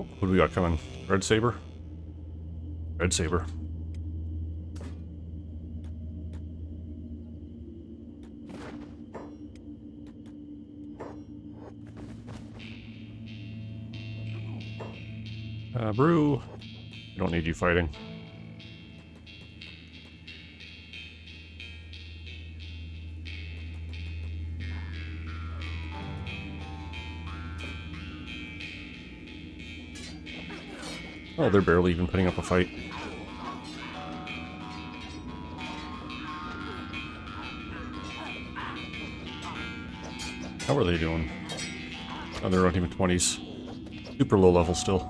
Oh, what do we got coming? Red Saber? Red Saber. Brew. I don't need you fighting. Oh, they're barely even putting up a fight. How are they doing? Oh, they're not even 20s. Super low level still.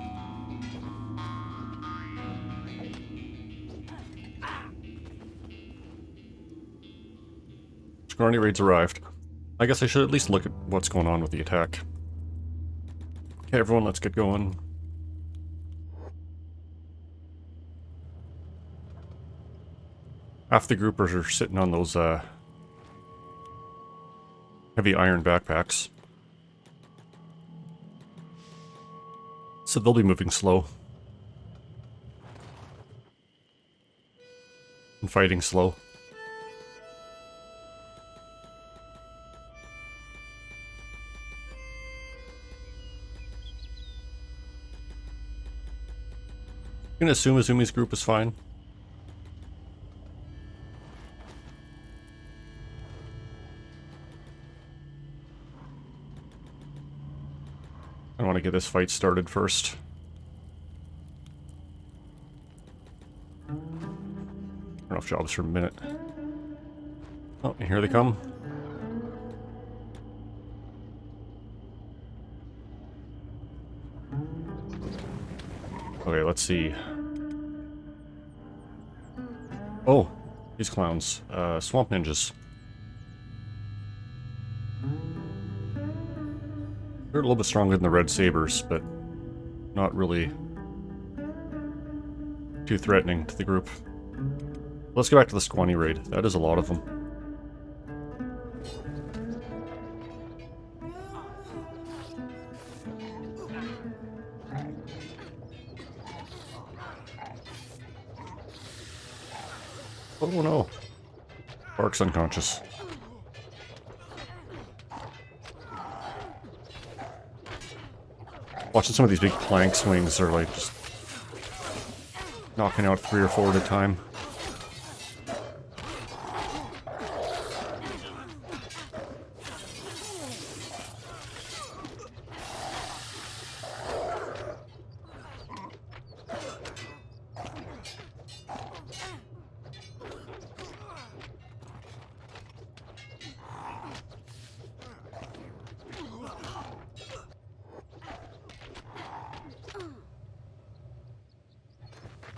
Scrawny raids arrived. I guess I should at least look at what's going on with the attack. Okay, everyone, let's get going. Half the groupers are sitting on those heavy iron backpacks. So they'll be moving slow. And fighting slow. I'm gonna assume Azumi's group is fine. I want to get this fight started first. Turn off jobs for a minute. Oh, and here they come. Okay, let's see. Oh, these clowns. Swamp ninjas. They're a little bit stronger than the red sabers, but not really too threatening to the group. Let's go back to the Squani raid. That is a lot of them. Oh no. Bark's unconscious. Watching some of these big plank swings are like just knocking out 3 or 4 at a time.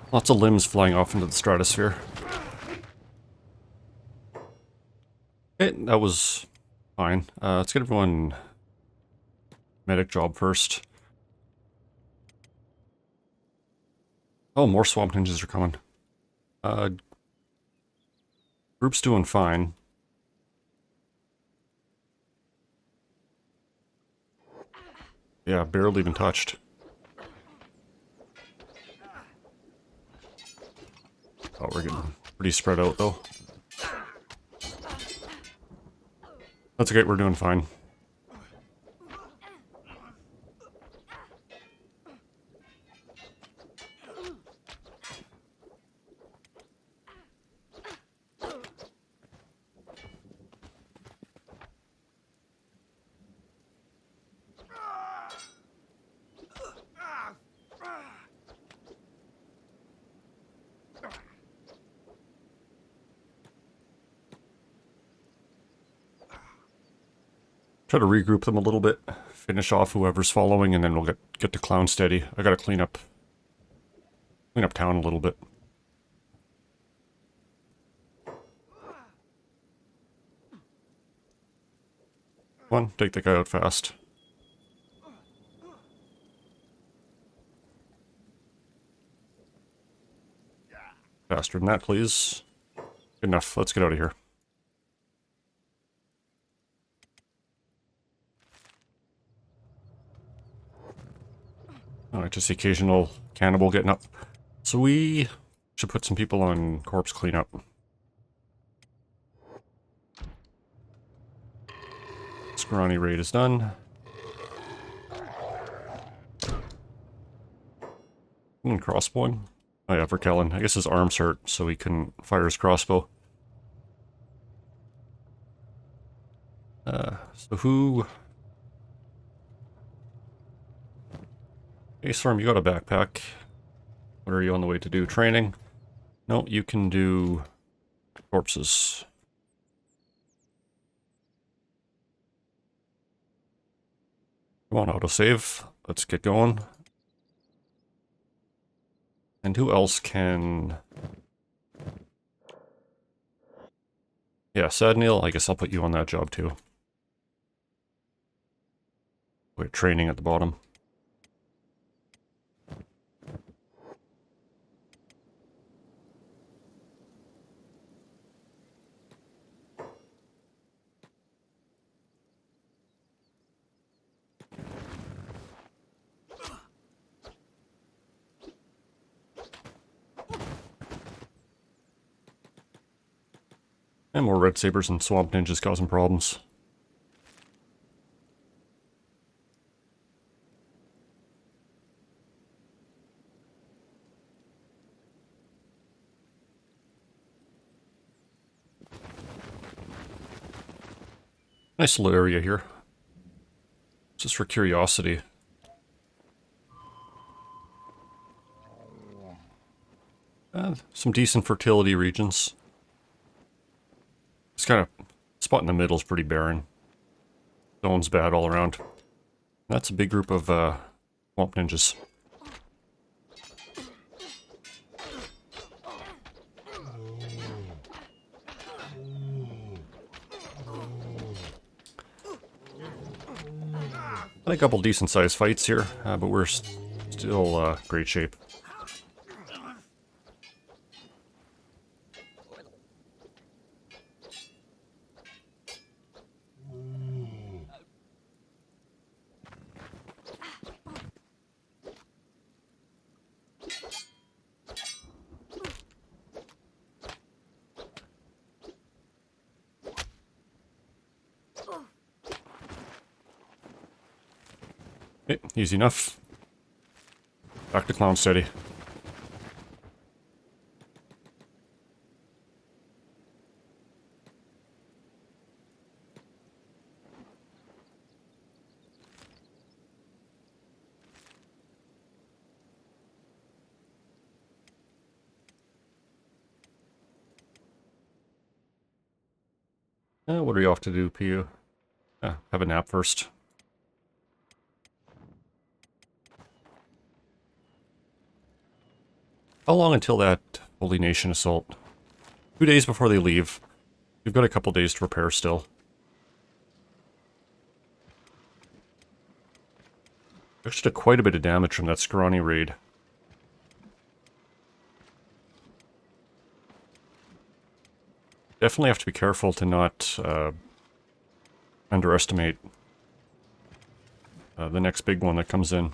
Lots of limbs flying off into the stratosphere. Okay, that was fine. Let's get everyone medic job first. Oh, more swamp ninjas are coming. Group's doing fine. Yeah, barely even touched. Oh, we're getting pretty spread out, though. That's okay, we're doing fine. Try to regroup them a little bit, finish off whoever's following, and then we'll get to clown steady. I gotta clean up town a little bit. Come on, take the guy out fast. Faster than that, please. Good enough. Let's get out of here. Oh, Just the occasional cannibal getting up. So we should put some people on corpse cleanup. Scrawny raid is done. Crossbowing? Oh yeah, for Kellen. I guess his arms hurt, so he couldn't fire his crossbow. So who... Hey, Storm, you got a backpack. What are you on the way to do? Training? No, you can do corpses. Come on, autosave. Let's get going. And who else can... Yeah, Sadneil, I guess I'll put you on that job too. We're training at the bottom. And more red sabers and swamp ninjas causing problems. Nice little area here. Just for curiosity. Some decent fertility regions. This kind of spot in the middle is pretty barren. Zone's bad all around. That's a big group of swamp ninjas. Had a couple decent sized fights here, but we're still great shape. Okay, easy enough. Back to clown steady. What are you off to do, Pu? Have a nap first. How long until that Holy Nation assault? 2 days before they leave. We've got a couple days to prepare still. Actually did quite a bit of damage from that scrawny raid. Definitely have to be careful to not underestimate the next big one that comes in.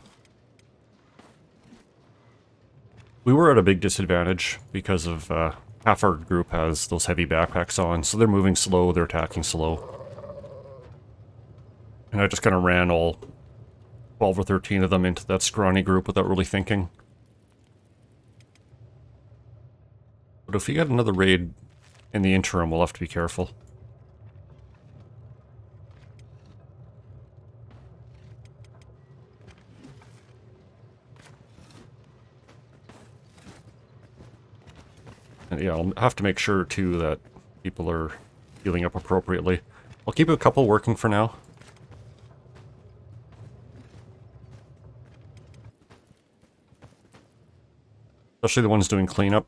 We were at a big disadvantage because of half our group has those heavy backpacks on, so they're moving slow, they're attacking slow. And I just kind of ran all 12 or 13 of them into that scrawny group without really thinking. But if we get another raid in the interim, we'll have to be careful. And yeah, I'll have to make sure too that people are healing up appropriately. I'll keep a couple working for now. Especially the ones doing cleanup.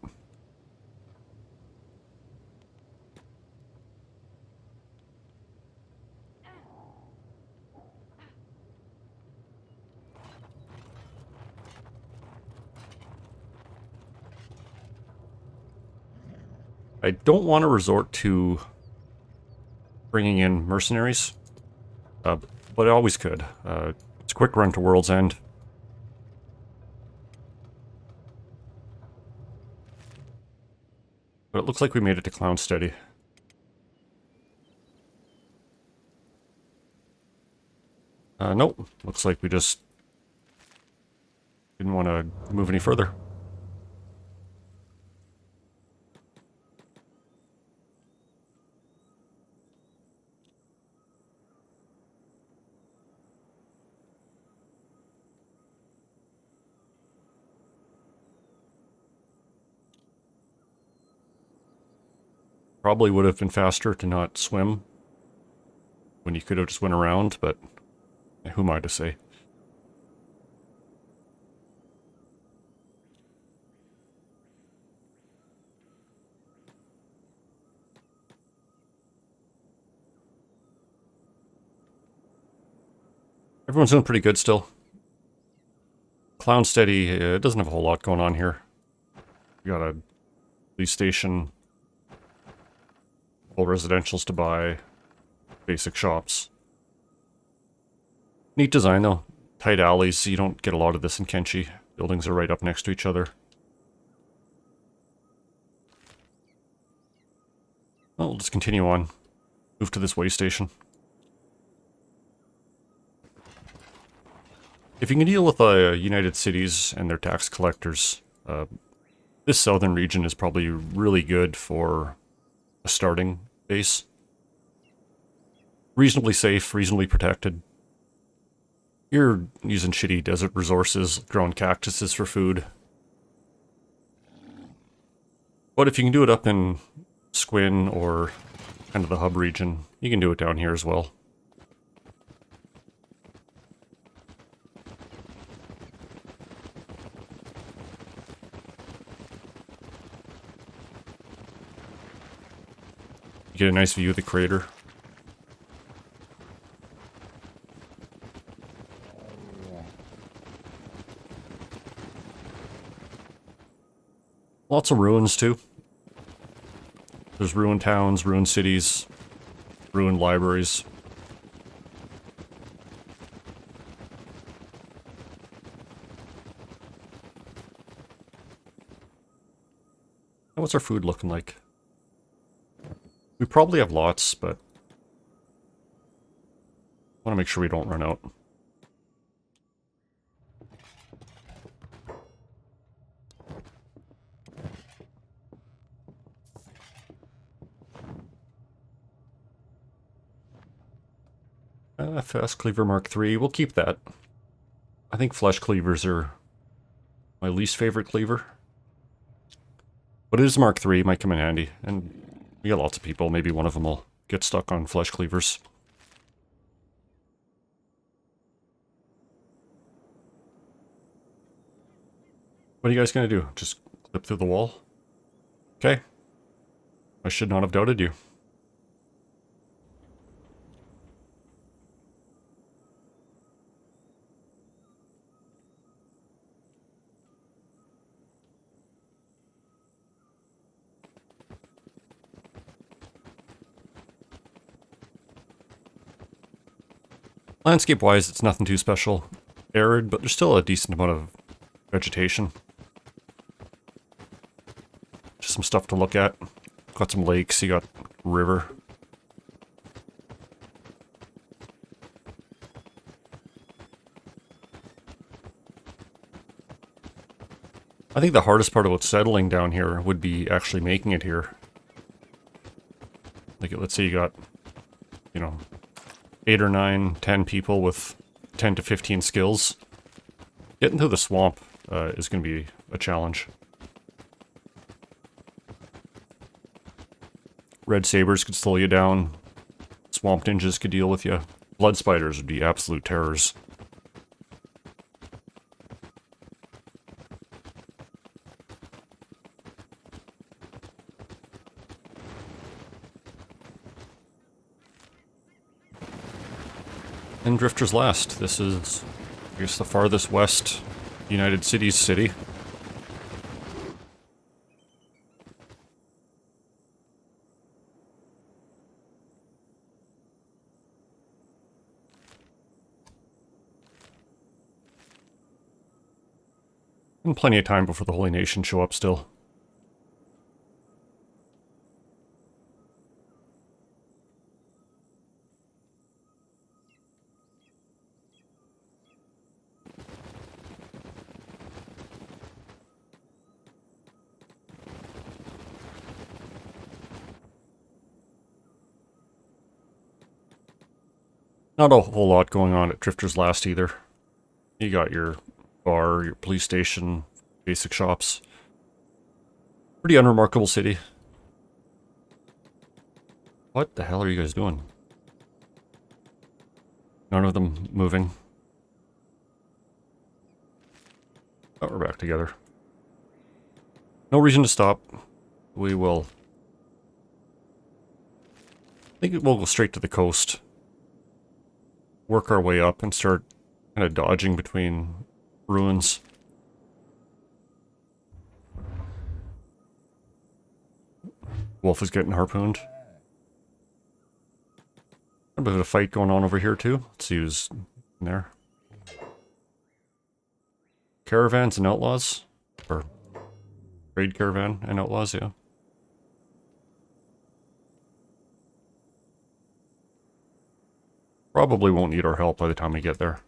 I don't want to resort to bringing in mercenaries, but I always could. It's a quick run to World's End. But it looks like we made it to Clown Steady. Nope. Looks like we just didn't want to move any further. Probably would have been faster to not swim when you could have just went around, but who am I to say? Everyone's doing pretty good still. Clown Steady, it doesn't have a whole lot going on here. We got a police station, full residentials to buy, basic shops. Neat design though. Tight alleys, you don't get a lot of this in Kenshi. Buildings are right up next to each other. Well, we'll just continue on. Move to this way station. If you can deal with United Cities and their tax collectors, this southern region is probably really good for a starting base. Reasonably safe, reasonably protected. You're using shitty desert resources, growing cactuses for food. But if you can do it up in Squin or kind of the hub region, you can do it down here as well. You get a nice view of the crater. Lots of ruins too. There's ruined towns, ruined cities, ruined libraries. And what's our food looking like? We probably have lots, but I want to make sure we don't run out. Fast Cleaver Mark III, we'll keep that. I think flesh cleavers are my least favorite cleaver. But it is Mark III, might come in handy, and we got lots of people, maybe one of them will get stuck on flesh cleavers. What are you guys gonna do? Just clip through the wall? Okay. I should not have doubted you. Landscape-wise, it's nothing too special. Arid, but there's still a decent amount of vegetation. Just some stuff to look at. Got some lakes, you got river. I think the hardest part about settling down here would be actually making it here. Like, let's say you got, you know, 8 or 9, 10 people with 10 to 15 skills. Getting through the swamp is going to be a challenge. Red sabers could slow you down. Swamp ninjas could deal with you. Blood spiders would be absolute terrors. And Drifter's Last. This is, I guess, the farthest west United Cities city. And plenty of time before the Holy Nation show up still. Not a whole lot going on at Drifter's Last either. You got your bar, your police station, basic shops. Pretty unremarkable city. What the hell are you guys doing? None of them moving. Oh, we're back together. No reason to stop. We will... I think we'll go straight to the coast. Work our way up and start kind of dodging between ruins. Wolf is getting harpooned. A bit of a fight going on over here too. Let's see who's in there. Caravans and outlaws? Or trade caravan and outlaws, yeah. Probably won't need our help by the time we get there.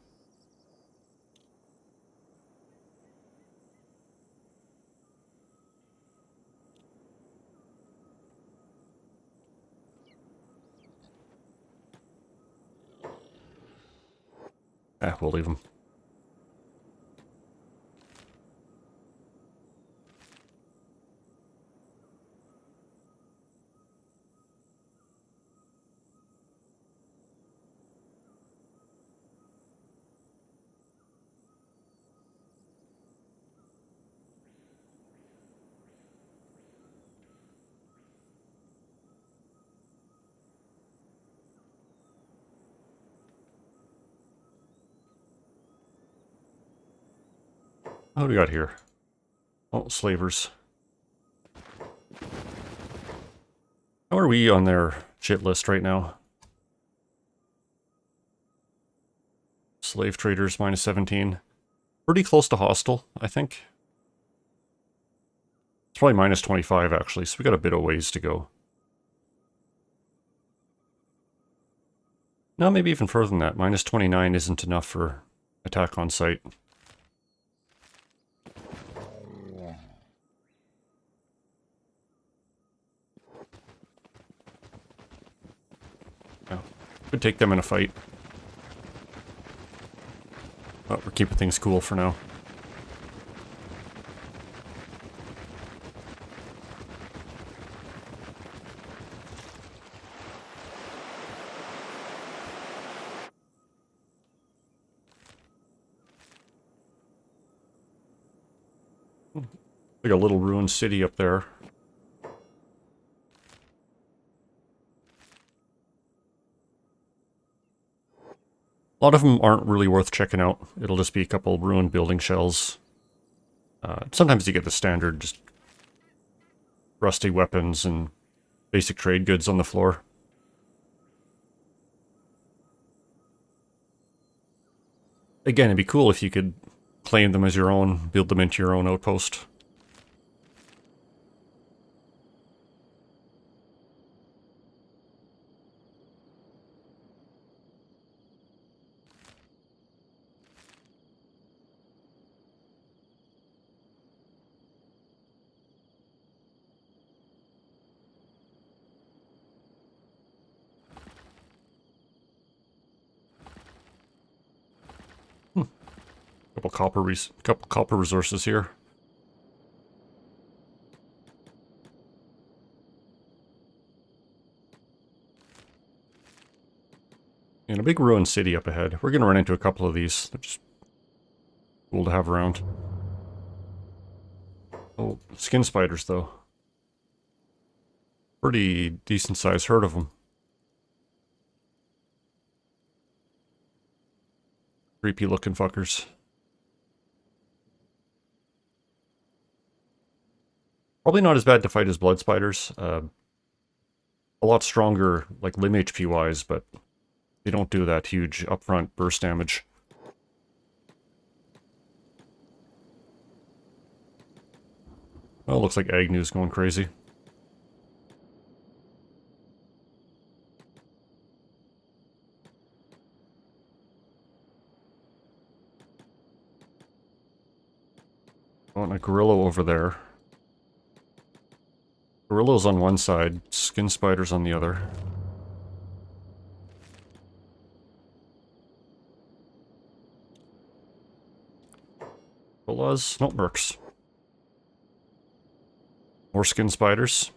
We'll leave them. What do we got here? Oh, slavers. How are we on their shit list right now? Slave traders, minus 17. Pretty close to hostile, I think. It's probably minus 25, actually, so we got a bit of ways to go. No, maybe even further than that. Minus 29 isn't enough for attack on site. Yeah. Could take them in a fight. But we're keeping things cool for now. Like a little ruined city up there. A lot of them aren't really worth checking out. It'll just be a couple ruined building shells. Sometimes you get the standard, just rusty weapons and basic trade goods on the floor. Again, it'd be cool if you could claim them as your own, build them into your own outpost. Couple copper resources here. And a big ruined city up ahead. We're gonna run into a couple of these. They're just cool to have around. Oh, skin spiders though. Pretty decent sized herd of them. Creepy looking fuckers. Probably not as bad to fight as blood spiders. A lot stronger, like limb HP wise, but they don't do that huge upfront burst damage. Well, looks like Agnew's going crazy. Oh, and a gorilla over there. Gorillas on one side, skin spiders on the other. Bolas, no, mercs. More skin spiders.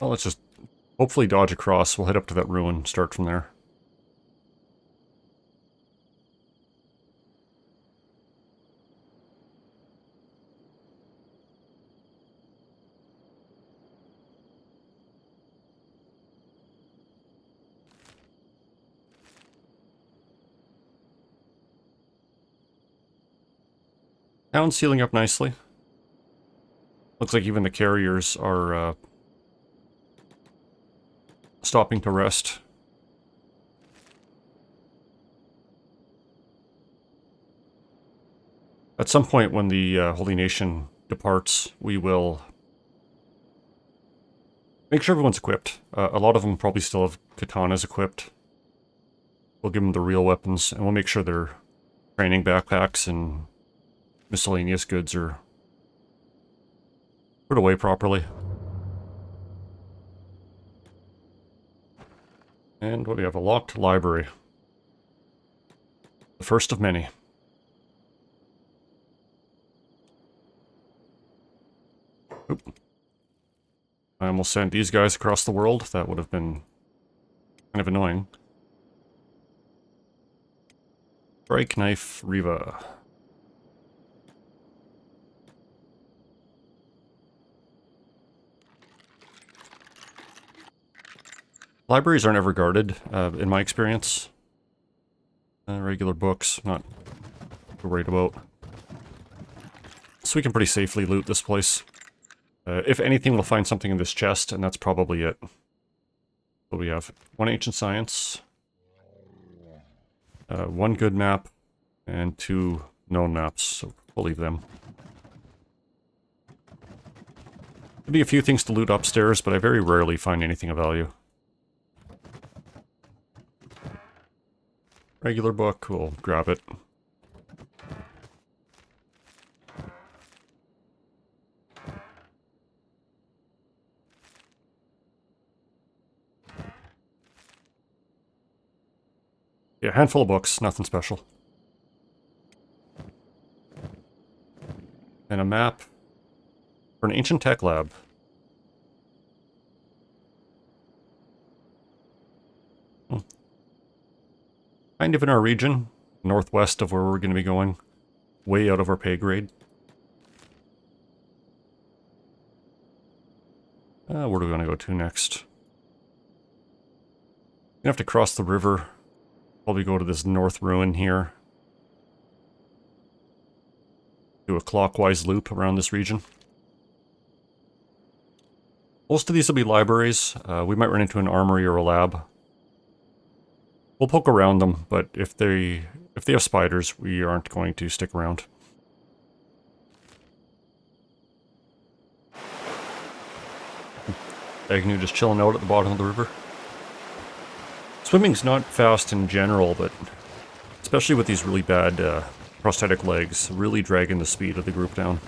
Well, let's just hopefully dodge across. We'll head up to that ruin, start from there. Town's sealing up nicely. Looks like even the carriers are stopping to rest. At some point when the Holy Nation departs, we will make sure everyone's equipped. A lot of them probably still have katanas equipped. We'll give them the real weapons, and we'll make sure their training backpacks and miscellaneous goods are put away properly. And what do we have? A locked library. The first of many. Oop. I almost sent these guys across the world. That would have been kind of annoying. Strike Knife Riva. Libraries aren't ever guarded, in my experience. Regular books, not worried about. So we can pretty safely loot this place. If anything, we'll find something in this chest, and that's probably it. What do we have? 1 ancient science. 1 good map, and 2 known maps, so we'll leave them. There'll be a few things to loot upstairs, but I very rarely find anything of value. Regular book, we'll grab it. Yeah, handful of books, nothing special. And a map for an ancient tech lab. Kind of in our region, northwest of where we're going to be going. Way out of our pay grade. Where do we want to go to next? We have to cross the river. Probably go to this north ruin here. Do a clockwise loop around this region. Most of these will be libraries. We might run into an armory or a lab. We'll poke around them, but if they have spiders, we aren't going to stick around. Agnew just chilling out at the bottom of the river. Swimming's not fast in general, but especially with these really bad prosthetic legs, really dragging the speed of the group down.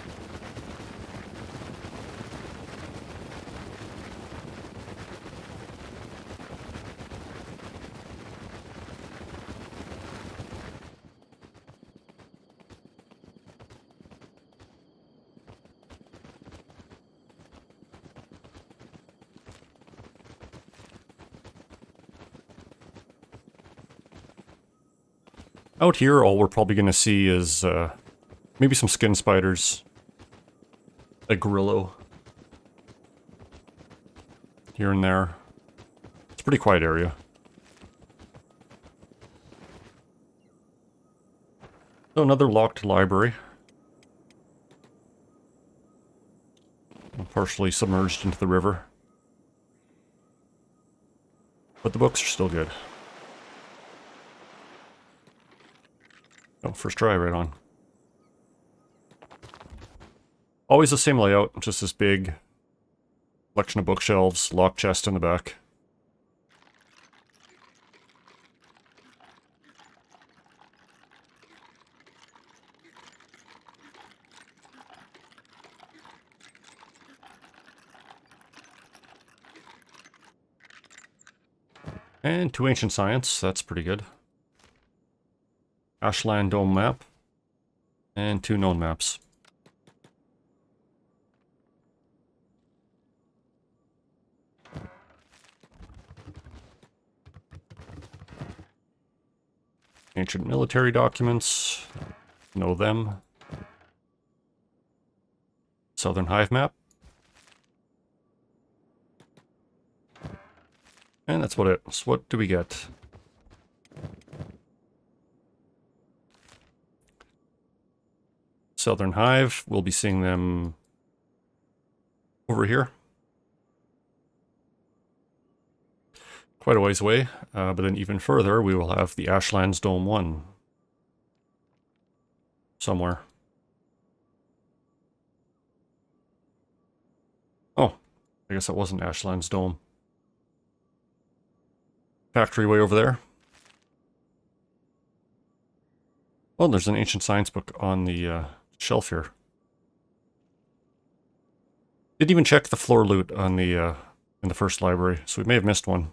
Out here, all we're probably going to see is maybe some skin spiders, a grillo here and there. It's a pretty quiet area. So another locked library. Partially submerged into the river. But the books are still good. Oh, first try, right on. Always the same layout, just this big collection of bookshelves, locked chest in the back. And 2 ancient science, that's pretty good. Ashland Dome map. And 2 known maps. Ancient military documents. Know them. Southern Hive map. And that's what it is. What do we get? Southern Hive, we'll be seeing them over here. Quite a ways away, but then even further, we will have the Ashlands Dome 1. Somewhere. Oh, I guess that wasn't Ashlands Dome. Factory way over there. Oh, there's an ancient science book on the shelf here. Didn't even check the floor loot on the in the first library, so we may have missed one.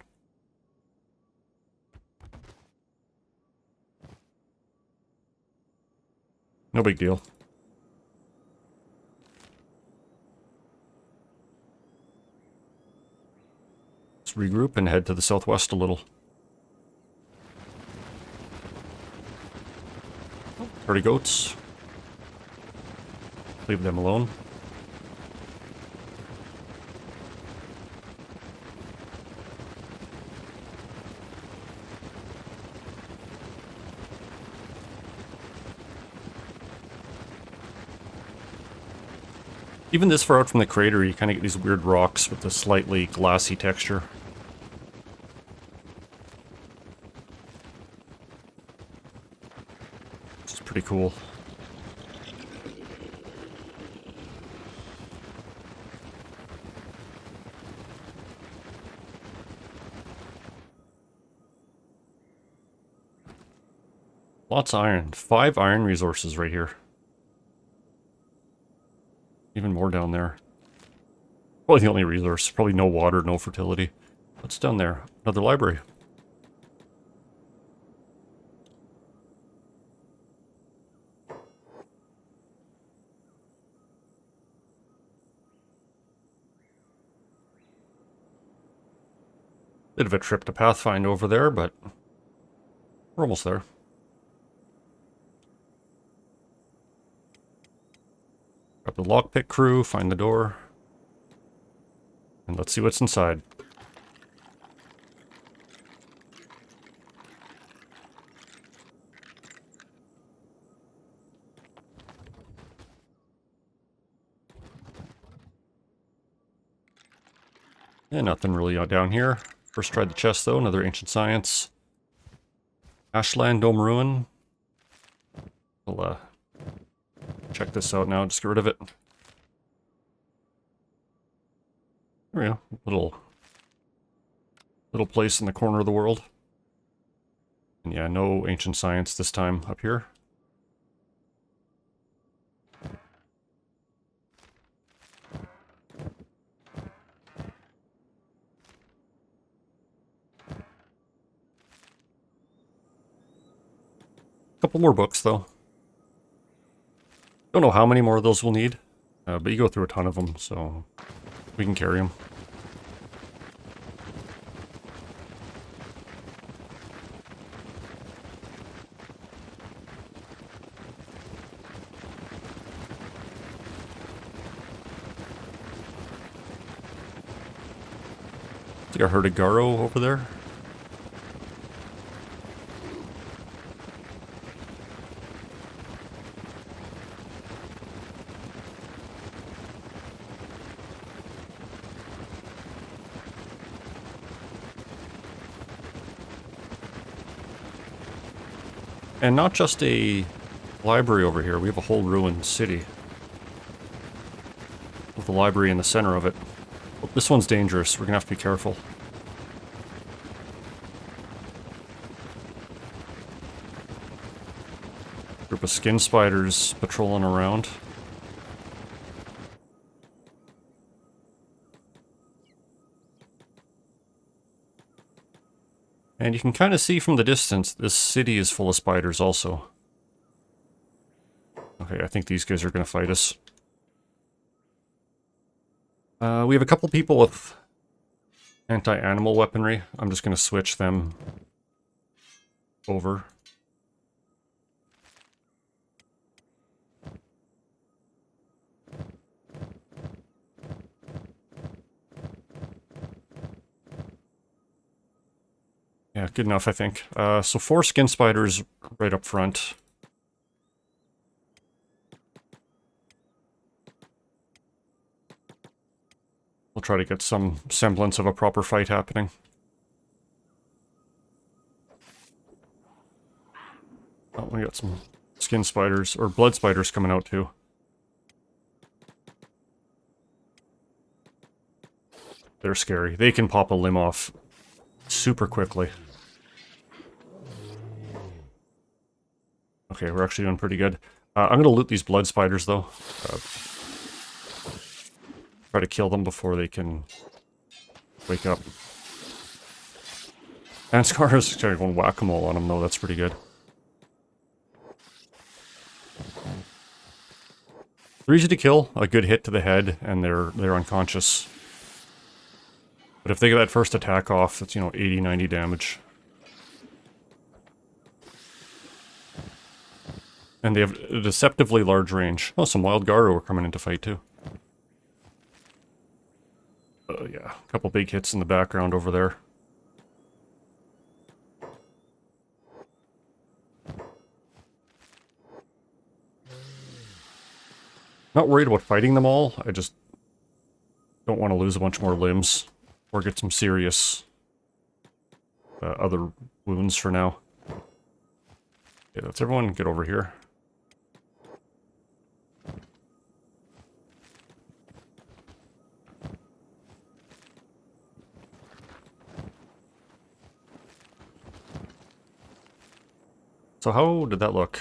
No big deal. Let's regroup and head to the southwest a little. Oh, 30 goats. Leave them alone. Even this far out from the crater, you kind of get these weird rocks with the slightly glassy texture. It's pretty cool. Lots of iron. 5 iron resources right here. Even more down there. Probably the only resource. Probably no water, no fertility. What's down there? Another library. Bit of a trip to Pathfind over there, but we're almost there. Grab the lockpick crew, find the door, and let's see what's inside. Yeah, nothing really down here. First tried the chest though, another ancient science. Ashland Dome Ruin. We'll check this out now, just get rid of it. There we go. Little place in the corner of the world. And yeah, no ancient science this time up here. Couple more books though. Don't know how many more of those we'll need, but you go through a ton of them, so we can carry them. I think I heard a Garo over there. And not just a library over here, we have a whole ruined city. With the library in the center of it. Well, this one's dangerous, we're gonna have to be careful. Group of skin spiders patrolling around. And you can kind of see from the distance, this city is full of spiders also. Okay, I think these guys are going to fight us. We have a couple people with anti-animal weaponry. I'm just going to switch them over. Yeah, good enough, I think. So 4 skin spiders right up front. We'll try to get some semblance of a proper fight happening. Oh, we got some skin spiders, or blood spiders coming out too. They're scary. They can pop a limb off super quickly. Okay, we're actually doing pretty good. I'm going to loot these blood spiders, though. Try to kill them before they can wake up. And Scar's trying to go whack-a-mole on them, though. That's pretty good. They're easy to kill. A good hit to the head, and they're unconscious. But if they get that first attack off, it's, 80, 90 damage. And they have a deceptively large range. Oh, some wild Garo are coming into fight, too. Yeah, a couple big hits in the background over there. Not worried about fighting them all, I just don't want to lose a bunch more limbs. Or get some serious other wounds for now. Okay, let's everyone get over here. So how did that look?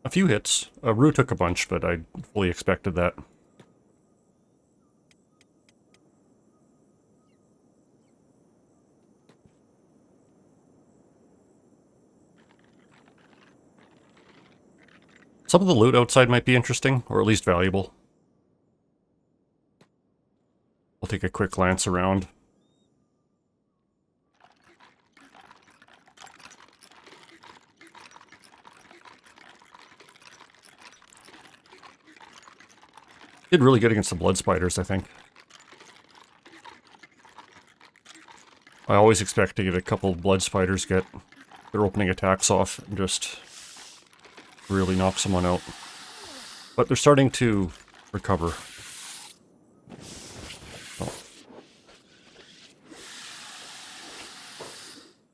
A few hits. Rue took a bunch, but I fully expected that. Some of the loot outside might be interesting, or at least valuable. I'll take a quick glance around. Did really good against the blood spiders, I think. I always expect to get a couple of blood spiders get their opening attacks off and just really knock someone out. But they're starting to recover. Oh.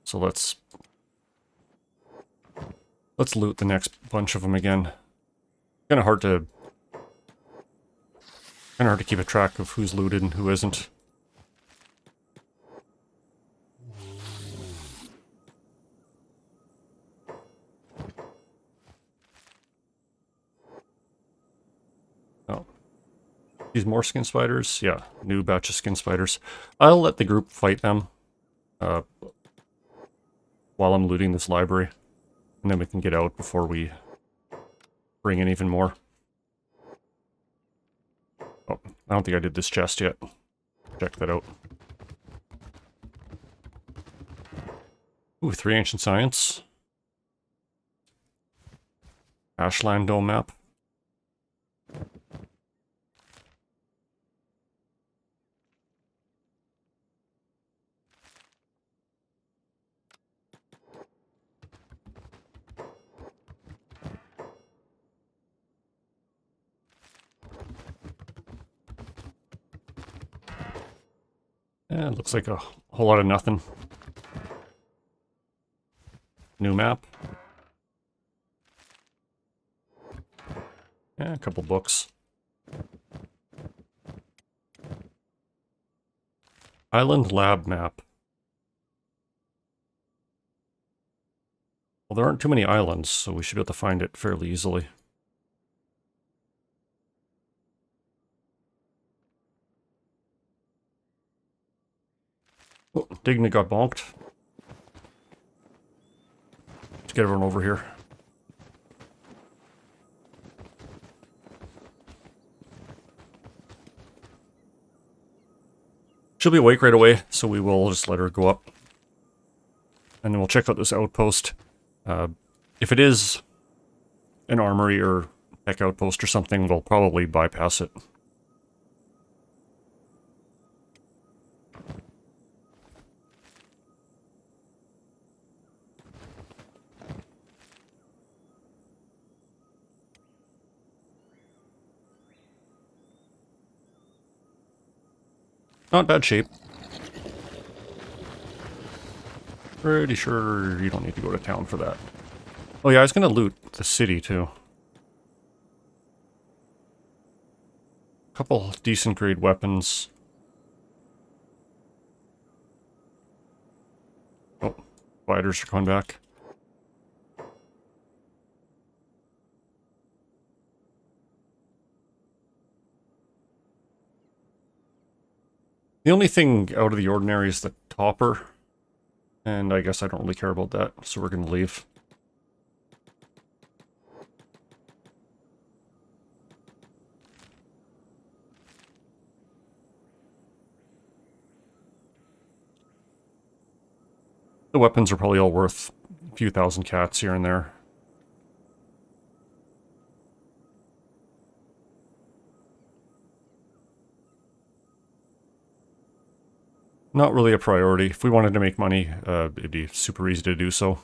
So let's loot the next bunch of them again. Kind of hard to keep a track of who's looted and who isn't. Oh. These more skin spiders? Yeah, new batch of skin spiders. I'll let the group fight them while I'm looting this library. And then we can get out before we bring in even more. Oh, I don't think I did this chest yet. Check that out. Ooh, 3 ancient science. Ashland Dome map. Yeah, it looks like a whole lot of nothing. New map. Yeah, a couple books. Island lab map. Well, there aren't too many islands, so we should be able to find it fairly easily. Oh, Digna got bonked. Let's get everyone over here. She'll be awake right away, so we will just let her go up. And then we'll check out this outpost. If it is an armory or tech outpost or something, we'll probably bypass it. Not bad shape. Pretty sure you don't need to go to town for that. Oh yeah, I was gonna loot the city too. Couple decent grade weapons. Oh, spiders are coming back. The only thing out of the ordinary is the topper. And I guess I don't really care about that, so we're gonna leave. The weapons are probably all worth a few thousand cats here and there. Not really a priority. If we wanted to make money, it'd be super easy to do so.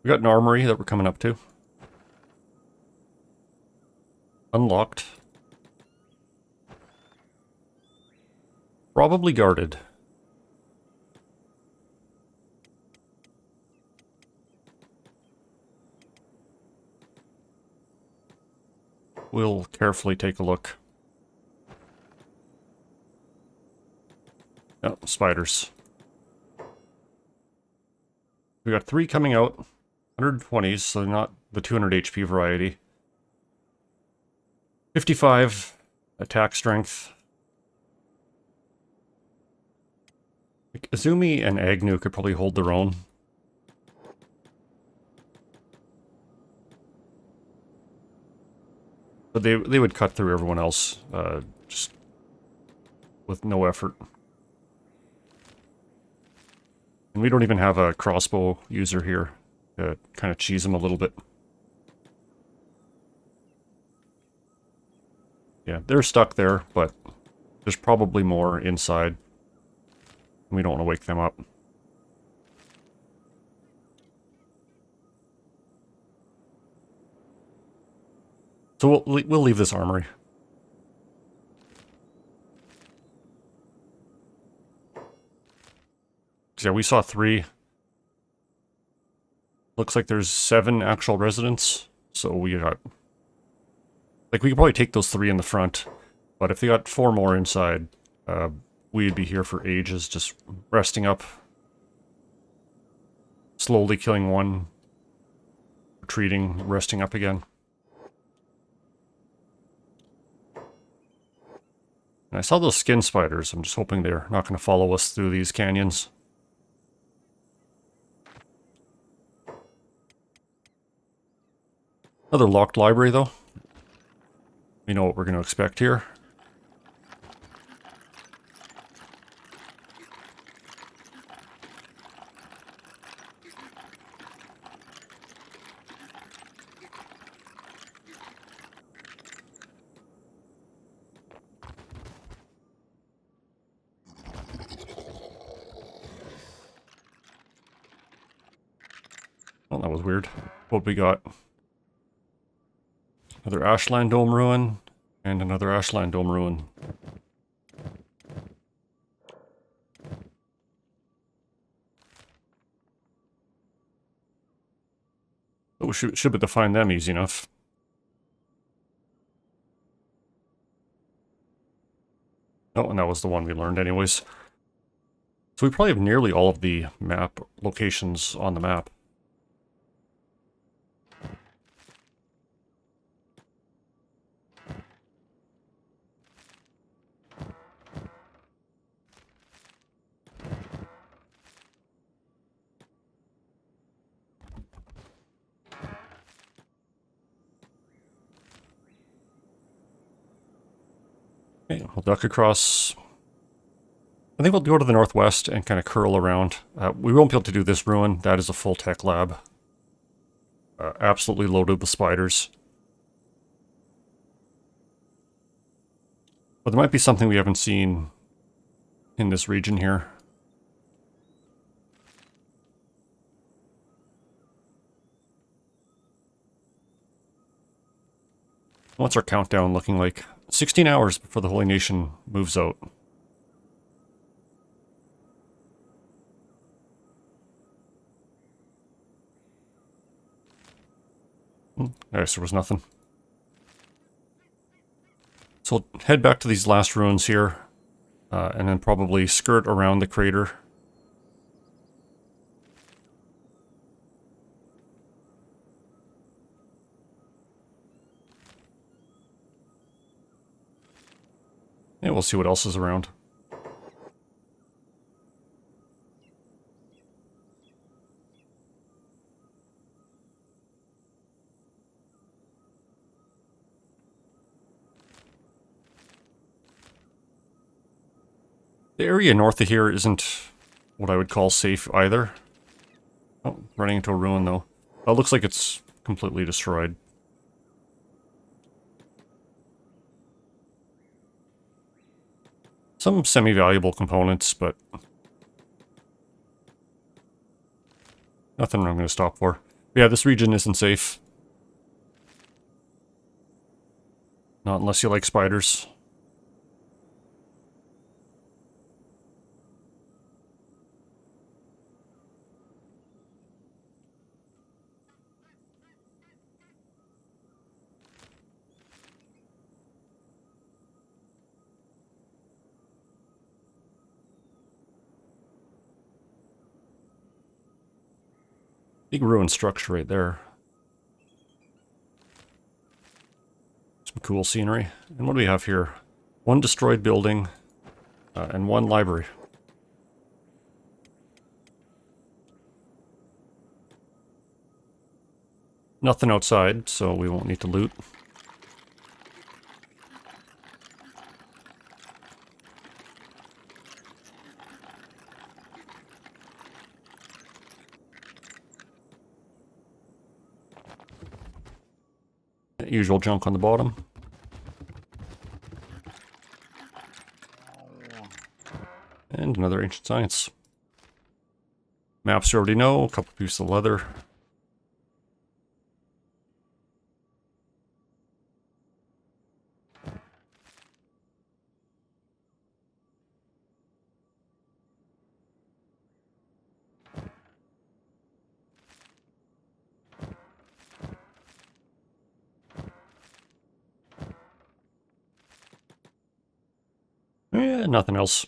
We got an armory that we're coming up to. Unlocked. Probably guarded. We'll carefully take a look. Oh, spiders. We got 3 coming out. 120s, so not the 200 HP variety. 55 attack strength. Like, Azumi and Agnew could probably hold their own. But they would cut through everyone else, just with no effort. And we don't even have a crossbow user here to kind of cheese them a little bit. Yeah, they're stuck there, but there's probably more inside. We don't want to wake them up. So we'll leave this armory. Yeah, we saw 3. Looks like there's 7 actual residents. So we got... Like, we could probably take those 3 in the front. But if they got 4 more inside, we'd be here for ages, just resting up. Slowly killing one. Retreating, resting up again. And I saw those skin spiders. I'm just hoping they're not going to follow us through these canyons. Another locked library, though. We know what we're going to expect here. Oh, that was weird. What we got? Another Ashland Dome ruin, and another Ashland Dome ruin. Oh, should be able to find them easy enough. Oh, and that was the one we learned anyways. So we probably have nearly all of the map locations on the map. Okay, we'll duck across. I think we'll go to the northwest and kind of curl around. We won't be able to do this ruin. That is a full tech lab. Absolutely loaded with spiders. But there might be something we haven't seen in this region here. What's our countdown looking like? 16 hours before the Holy Nation moves out. I guess there was nothing. So we'll head back to these last ruins here, and then probably skirt around the crater. And we'll see what else is around. The area north of here isn't what I would call safe either. Oh, running into a ruin though. Oh, it looks like it's completely destroyed. Some semi-valuable components, but nothing I'm going to stop for. But yeah, this region isn't safe. Not unless you like spiders. Big ruined structure right there. Some cool scenery. And what do we have here? One destroyed building, and one library. Nothing outside, so we won't need to loot. Usual junk on the bottom. And another ancient science. Maps you already know, a couple pieces of leather. Yeah, nothing else.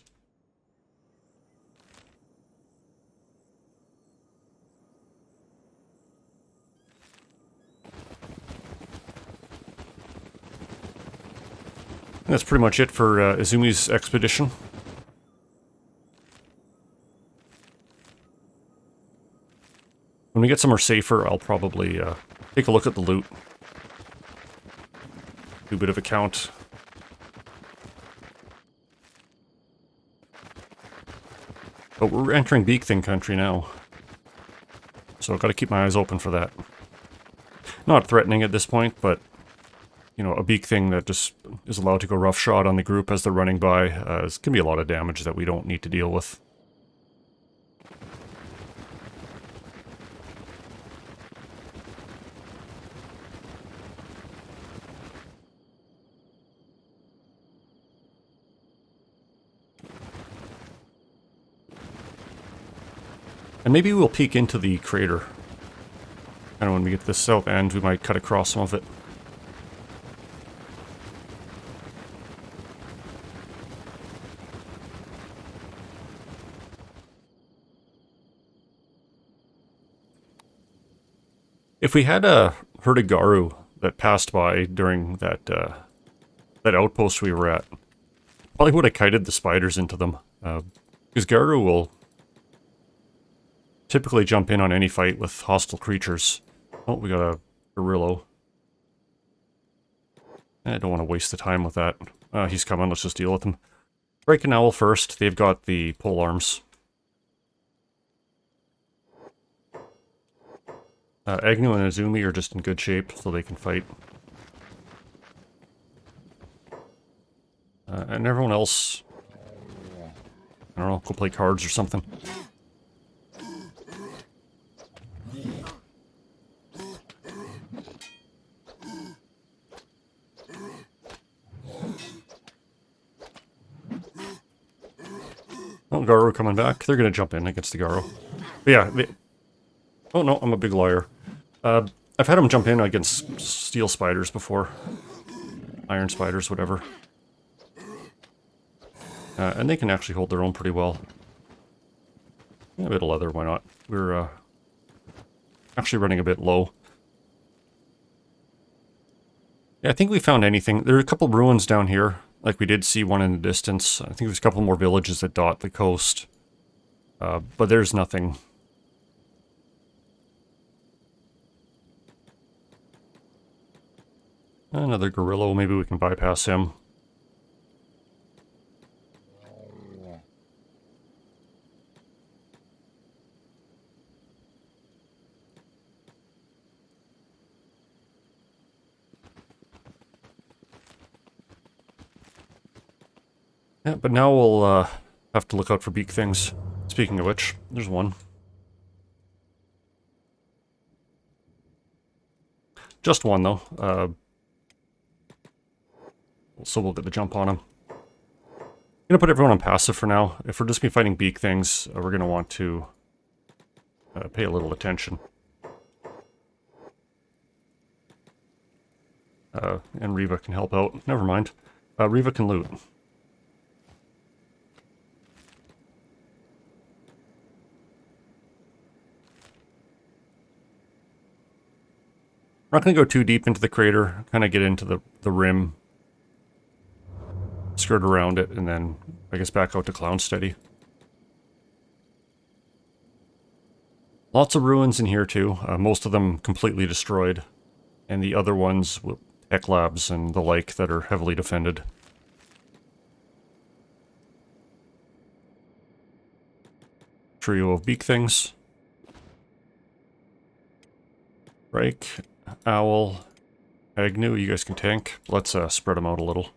And that's pretty much it for Izumi's expedition. When we get somewhere safer, I'll probably take a look at the loot. Do a bit of a count. But we're entering Beak Thing country now. So I've got to keep my eyes open for that. Not threatening at this point, but, you know, a Beak Thing that just is allowed to go roughshod on the group as they're running by. It's going to be a lot of damage that we don't need to deal with. And maybe we'll peek into the crater. And when we get to the south end, we might cut across some of it. If we had a herded Garu that passed by during that that outpost we were at, probably would have kited the spiders into them. Because Garu will typically jump in on any fight with hostile creatures. Oh, we got a Gorillo. I don't want to waste the time with that. He's coming, let's just deal with him. Break an owl first. They've got the pole arms. Agnew and Azumi are just in good shape, so they can fight. And everyone else, I don't know, go play cards or something. Oh, Garo coming back. They're going to jump in against the Garo. But yeah, oh no, I'm a big liar. I've had them jump in against steel spiders before. Iron spiders, whatever. And they can actually hold their own pretty well. Yeah, a bit of leather, why not? We're actually running a bit low. Yeah, I think we found anything. There are a couple ruins down here. Like we did see one in the distance. I think there's a couple more villages that dot the coast. But there's nothing. Another Gorillo, maybe we can bypass him. Yeah, but now we'll have to look out for beak things. Speaking of which, there's one. Just one, though. So we'll get the jump on him. I'm going to put everyone on passive for now. If we're just be fighting beak things, we're going to want to pay a little attention. And Riva can help out. Never mind. Riva can loot. We're not going to go too deep into the crater. Kind of get into the rim. Skirt around it, and then, I guess, back out to Clownsteady. Lots of ruins in here, too. Most of them completely destroyed. And the other ones with tech labs and the like that are heavily defended. Trio of beak things. Reich, Owl, Agnew, you guys can tank. Let's spread them out a little.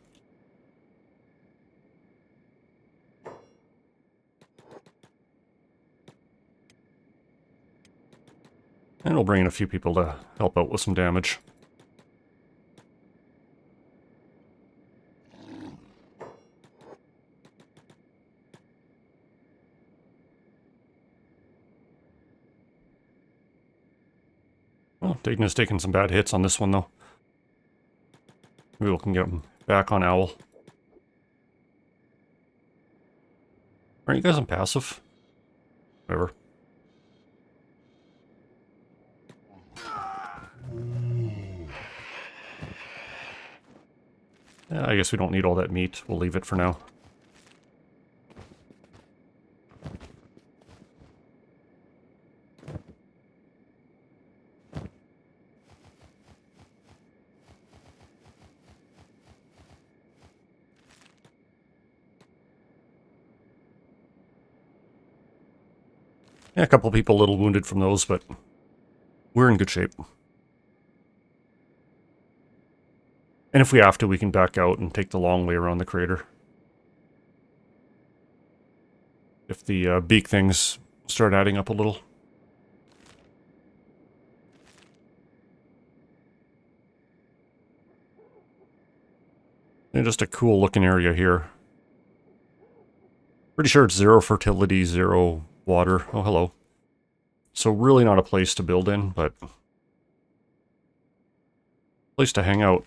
And we'll bring in a few people to help out with some damage. Well, Dayton taking some bad hits on this one, though. Maybe we can get him back on Owl. Aren't you guys on passive? Whatever. Yeah, I guess we don't need all that meat. We'll leave it for now. Yeah, a couple people a little wounded from those, but we're in good shape. And if we have to, we can back out and take the long way around the crater. If the beak things start adding up a little. And just a cool looking area here. Pretty sure it's 0 fertility, 0 water. Oh, hello. So really not a place to build in, but place to hang out.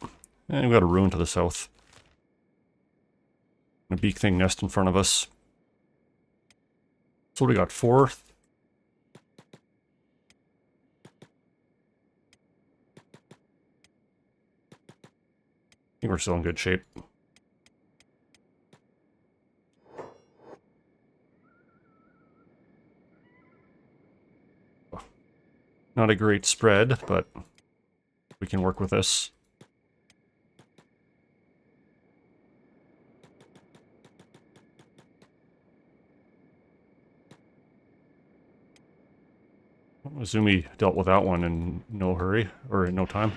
And we've got a ruin to the south. A beak thing nest in front of us. So what do we got? 4th. we're still in good shape. Not a great spread, but we can work with this. Azumi dealt with that one in no hurry, or in no time.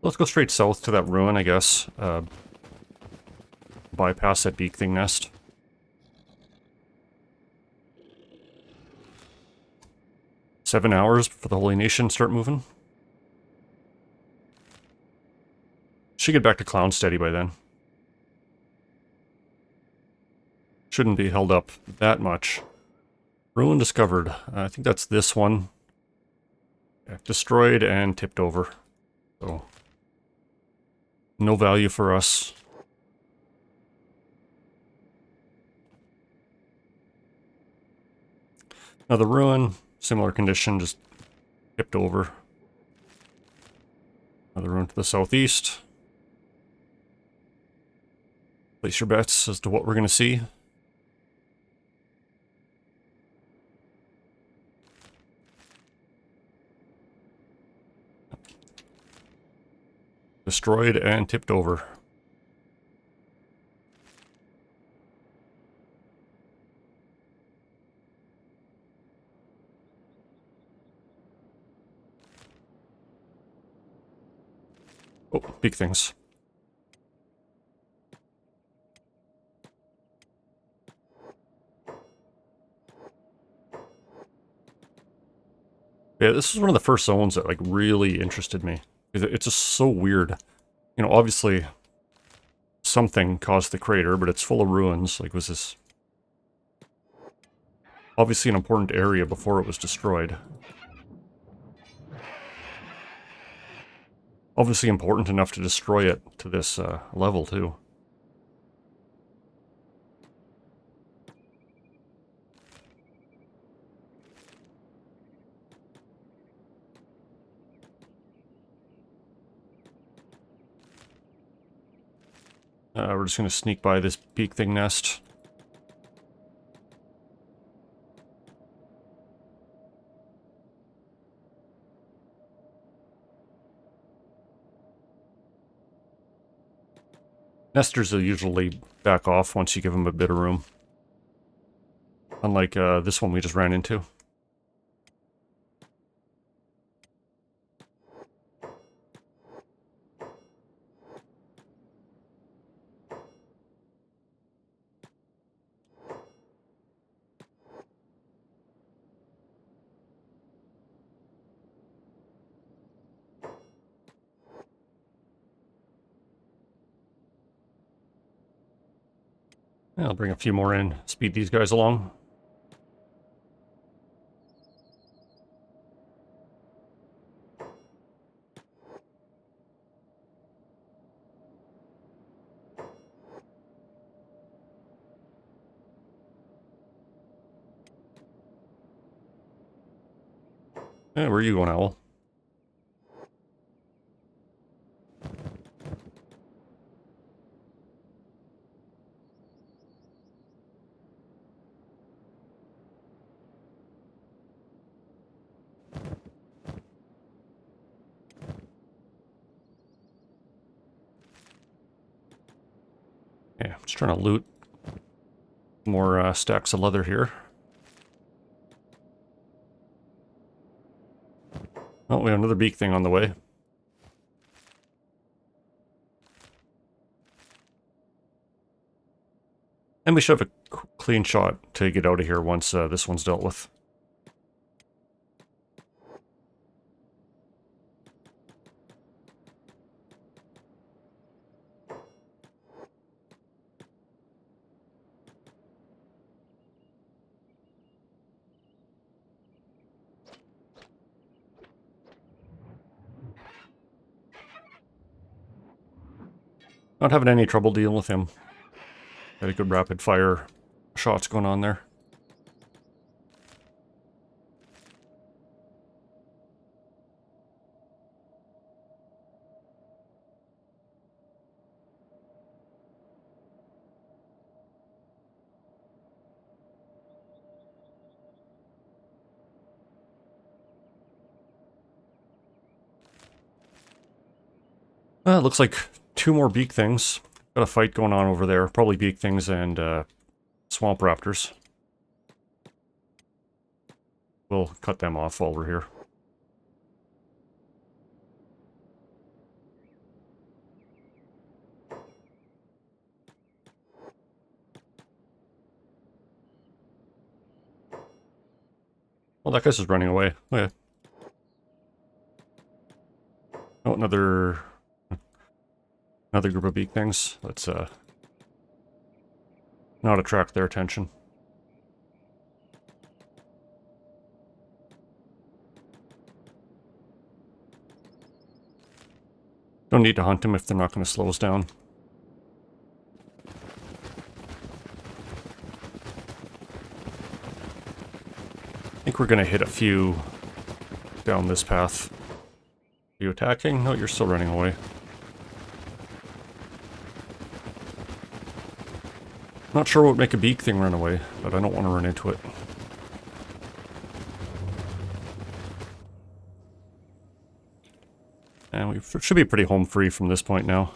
Let's go straight south to that ruin, I guess. Bypass that beak thing nest. "7 hours for the Holy Nation start moving. Should get back to Clown Steady by then. Shouldn't be held up that much. Ruin discovered. I think that's this one. Yeah, destroyed and tipped over. So, no value for us. Now the ruin, similar condition, just tipped over. Another ruin to the southeast. Place your bets as to what we're going to see. Destroyed and tipped over. Oh, big things. Yeah, this is one of the first zones that like really interested me. It's just so weird. You know, obviously something caused the crater, but it's full of ruins. Like, was this obviously an important area before it was destroyed? Obviously important enough to destroy it to this level, too. We're just going to sneak by this peak thing nest. Nesters will usually back off once you give them a bit of room. Unlike this one we just ran into. Yeah, I'll bring a few more in, speed these guys along. Yeah, where are you going, Owl? Yeah, I'm just trying to loot more stacks of leather here. Oh, we have another beak thing on the way. And we should have a clean shot to get out of here once this one's dealt with. Not having any trouble dealing with him. Got a good rapid fire shots going on there. It looks like 2 more beak things. Got a fight going on over there. Probably beak things and swamp raptors. We'll cut them off while we're here. Well, that guy's just running away. Okay. Oh, another group of beak things. Let's not attract their attention. Don't need to hunt them if they're not going to slow us down. I think we're going to hit a few down this path. Are you attacking? No, you're still running away. Not sure what would make a beak thing run away, but I don't want to run into it. And we should be pretty home free from this point now.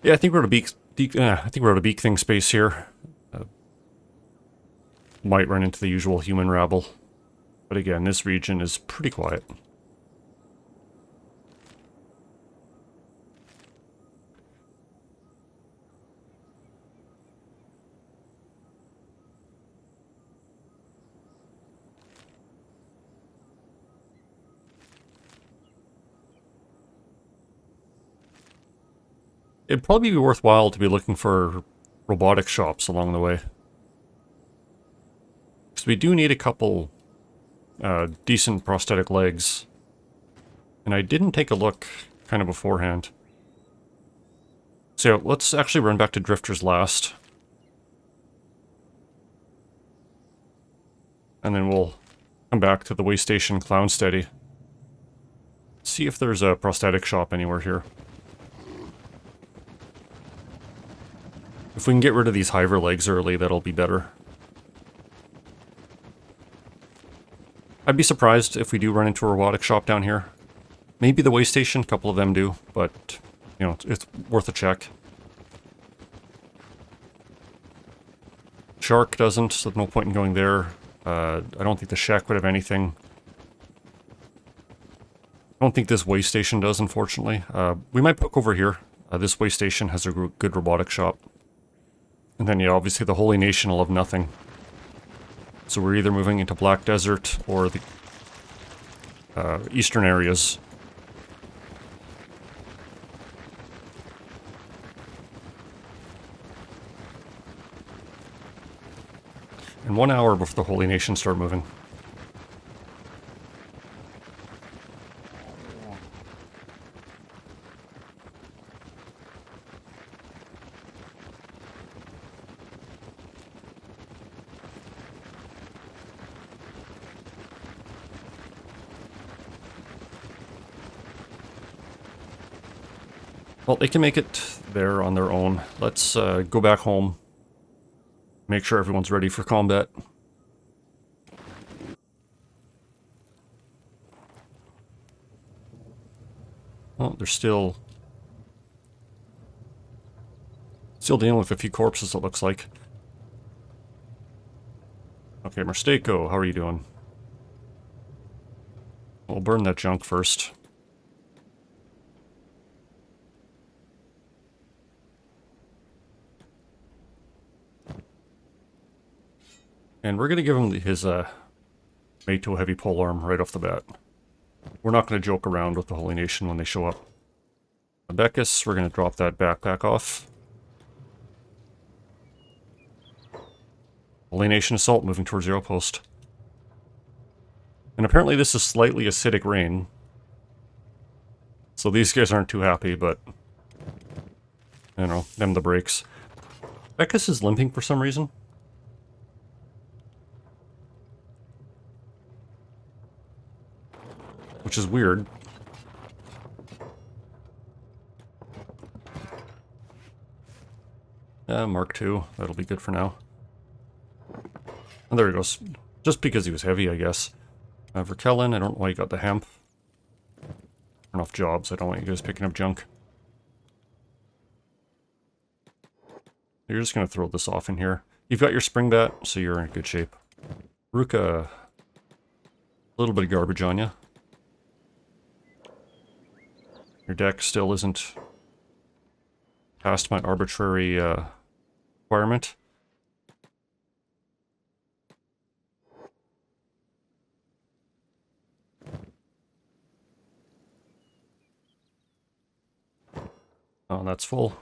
Yeah, I think we're at a beak thing space here. Might run into the usual human rabble, but again, this region is pretty quiet. It'd probably be worthwhile to be looking for robotic shops along the way. Because we do need a couple decent prosthetic legs. And I didn't take a look kind of beforehand. So let's actually run back to Drifters last. And then we'll come back to the way station Clown Steady. See if there's a prosthetic shop anywhere here. If we can get rid of these hiver legs early, that'll be better. I'd be surprised if we do run into a robotic shop down here. Maybe the way station, a couple of them do, but, you know, it's worth a check. Shark doesn't, so no point in going there. I don't think the shack would have anything. I don't think this way station does, unfortunately. We might poke over here. This way station has a good robotic shop. And then, yeah, obviously the Holy Nation will have nothing. So we're either moving into Black Desert or the eastern areas. In 1 hour before the Holy Nation start moving. Well, they can make it there on their own. Let's go back home. Make sure everyone's ready for combat. Oh, they're still dealing with a few corpses, it looks like. Okay, Mistako, how are you doing? We'll burn that junk first. And we're going to give him his Meito heavy polearm right off the bat. We're not going to joke around with the Holy Nation when they show up. Beckus, we're going to drop that backpack off. Holy Nation Assault moving towards the outpost. And apparently this is slightly acidic rain. So these guys aren't too happy, but... you know, them the breaks. Beckus is limping for some reason. Which is weird. Mark II. That'll be good for now. And there he goes. Just because he was heavy, I guess. Verkellen, I don't know why you got the hemp. Turn off jobs. I don't want you guys picking up junk. You're just going to throw this off in here. You've got your spring bat, so you're in good shape. Ruka, a little bit of garbage on you. Your deck still isn't past my arbitrary requirement. Oh, that's full.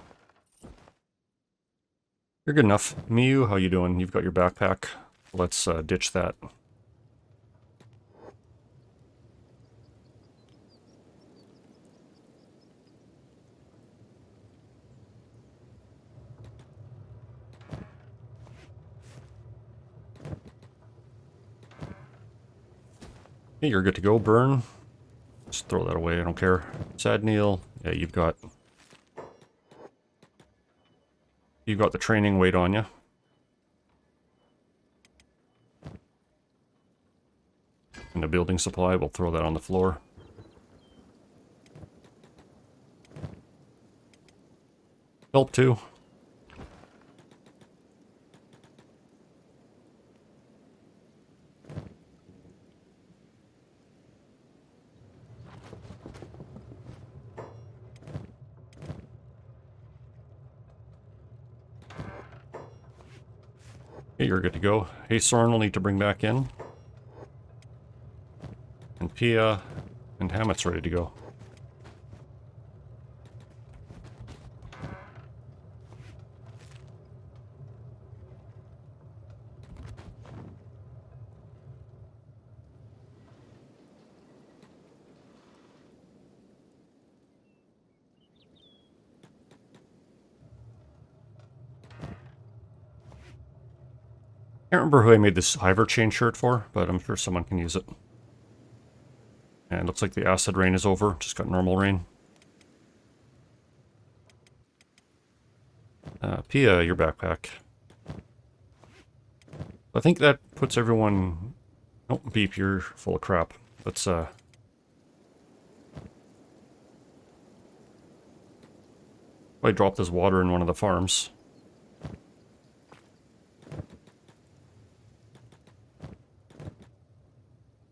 You're good enough. Miu, how you doing? You've got your backpack. Let's ditch that. Okay, you're good to go. Burn. Just throw that away. I don't care. Sad Neil. Yeah, you've got the training weight on you. And a building supply, we'll throw that on the floor. Help too. Okay, you're good to go. Hey, Soren will need to bring back in. And Pia and Hamet's ready to go. I can't remember who I made this Ivor chain shirt for, but I'm sure someone can use it. And looks like the acid rain is over. Just got normal rain. Pia, your backpack. I think that puts everyone... Oh, Beep, you're full of crap. Let's, I dropped this water in one of the farms.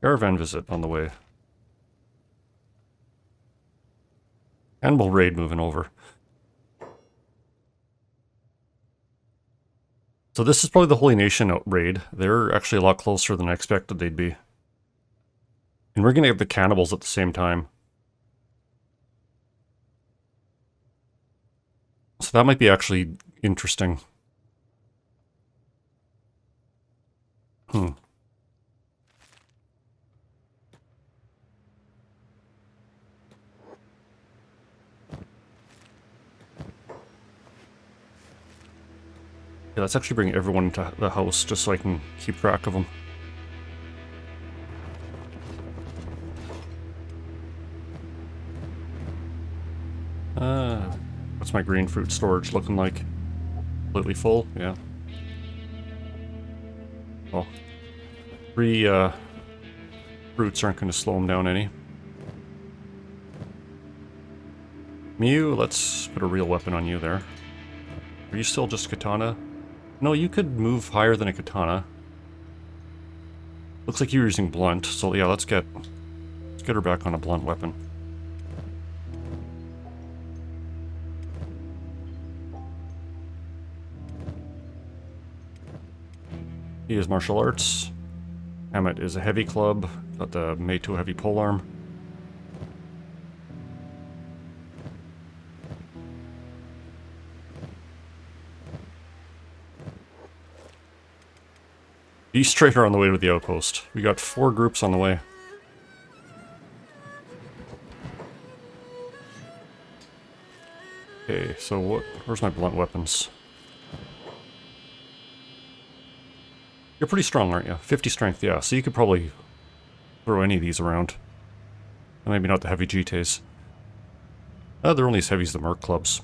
Caravan visit on the way. Cannibal raid moving over. So this is probably the Holy Nation raid. They're actually a lot closer than I expected they'd be. And we're going to have the cannibals at the same time. So that might be actually interesting. Yeah, let's actually bring everyone to the house just so I can keep track of them. What's my green fruit storage looking like? Completely full? Yeah. Well, 3 fruits aren't going to slow them down any. Mew, let's put a real weapon on you there. Are you still just katana? No, you could move higher than a katana. Looks like you're using blunt, so yeah, let's get her back on a blunt weapon. He is martial arts. Hammett is a heavy club. Got the made to a heavy polearm. East Trader on the way to the outpost. We got 4 groups on the way. Okay, so where's my blunt weapons? You're pretty strong, aren't you? 50 strength, yeah. So you could probably throw any of these around. Maybe not the heavy GTs. They're only as heavy as the Merc clubs.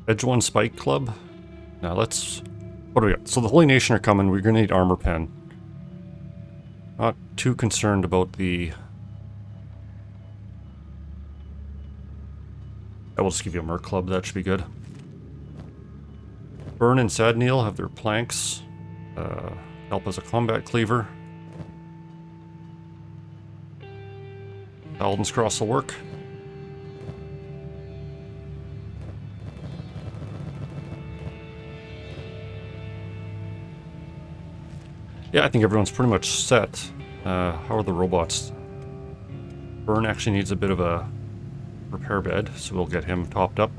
Edge 1 Spike Club. Now let's... What do we got? So the Holy Nation are coming. We're going to need armor pen. Not too concerned about the... I will just give you a Merc Club. That should be good. Burn and Sadneil have their planks. Help as a combat cleaver. Paladin's Cross will work. Yeah, I think everyone's pretty much set. How are the robots? Burn actually needs a bit of a repair bed, so we'll get him topped up.